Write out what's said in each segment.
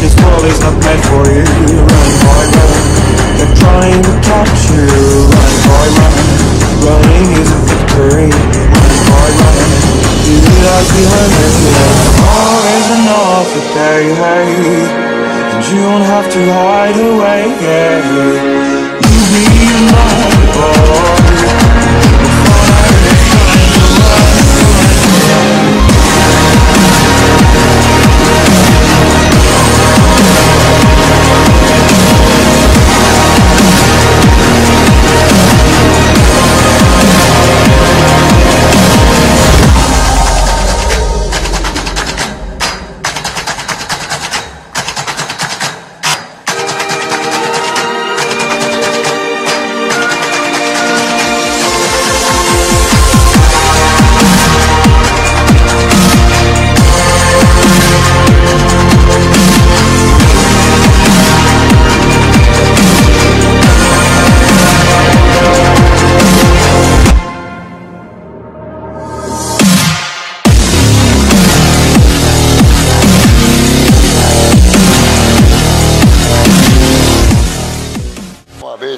This world is not meant for you. Run, boy, run. They're trying to catch you. Run, boy, run. Running is a victory. Run, boy, run. You like the unendless. More is enough to pay, hey. And you don't have to hide away, yeah. You be my boy.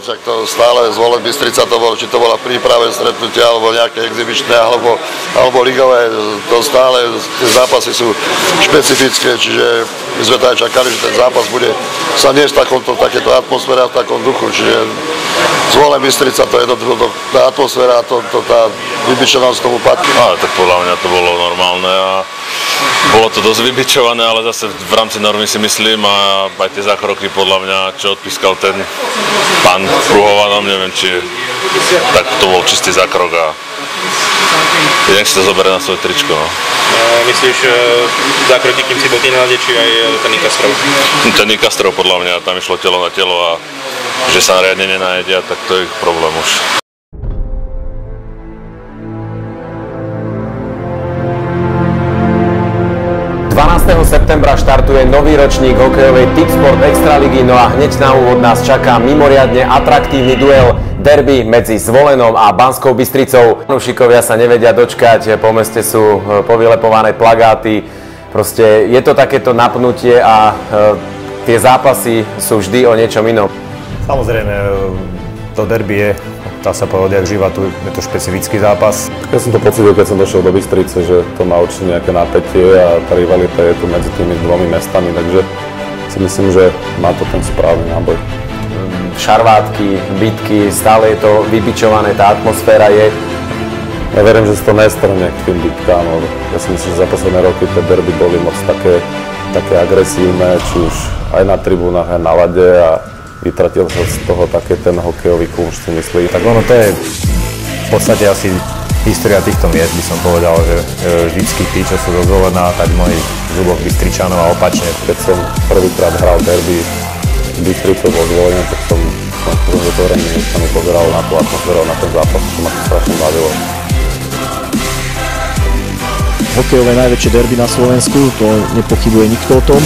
Však to stále Zvolen Bystrica to bolo, či to bola príprave stretnutia, alebo nejaké exibičné, alebo ligové, to stále, tie zápasy sú špecifické, čiže my sme tady čakali, že ten zápas bude sa niesť takéto atmosféra v takom duchu, čiže Zvolen Bystrica to je tá atmosféra, tá vybičovanosť tomu patrí. Ale tak podľa mňa to bolo normálne a bolo to dosť vybičované, ale zase v rámci normy si myslím a aj tie zákroky podľa mňa, čo odpískal ten pán Pruhovanom, neviem, či tak to bol čistý zákrok a nech si to zoberie na svoje tričko. No. Myslíš zákroky, kým si botý na lade, či aj ten Nikastrov? Ten Nikastrov podľa mňa, tam išlo telo na telo a že sa riadne nenajedia, tak to je ich problém už. 12. septembra štartuje nový ročník hokejovej Tipsport Extraligy, no a hneď na úvod nás čaká mimoriadne atraktívny duel derby medzi Zvolenom a Banskou Bystricou. Fanúšikovia sa nevedia dočkať, po meste sú povylepované plagáty, proste je to takéto napnutie a tie zápasy sú vždy o niečom inom. Samozrejme, to derby je, dá sa povedať, jak živa, tu je to špecifický zápas. Ja som to pocítil, keď som došiel do Bystrice, že to má určite nejaké napätie a tá rivalita je tu medzi tými dvomi mestami, takže si myslím, že má to ten správny náboj. Šarvátky, bitky, stále je to vybičované, tá atmosféra je. Ja verím, že sa to nestrhne k tým bitkám, lebo ja si myslím, že za posledné roky tie derby boli moc také agresívne, či už aj na tribúnach, aj na lade a vytratil sa z toho také ten hokejový kunšt, si myslí. Tak ono to je v podstate asi história týchto miest, by som povedal, že vždycky tí, čo sú zo Zvolena, tak v mojich zuboch Bystričanov a opačne. Keď som prvýkrát hral derby Bystricou vo Zvolene, tak som otvorený mi pozeral na tú atmosféru, na ten zápas, čo ma to strašne bavilo. Hokejové najväčšie derby na Slovensku, to nepochybuje nikto o tom.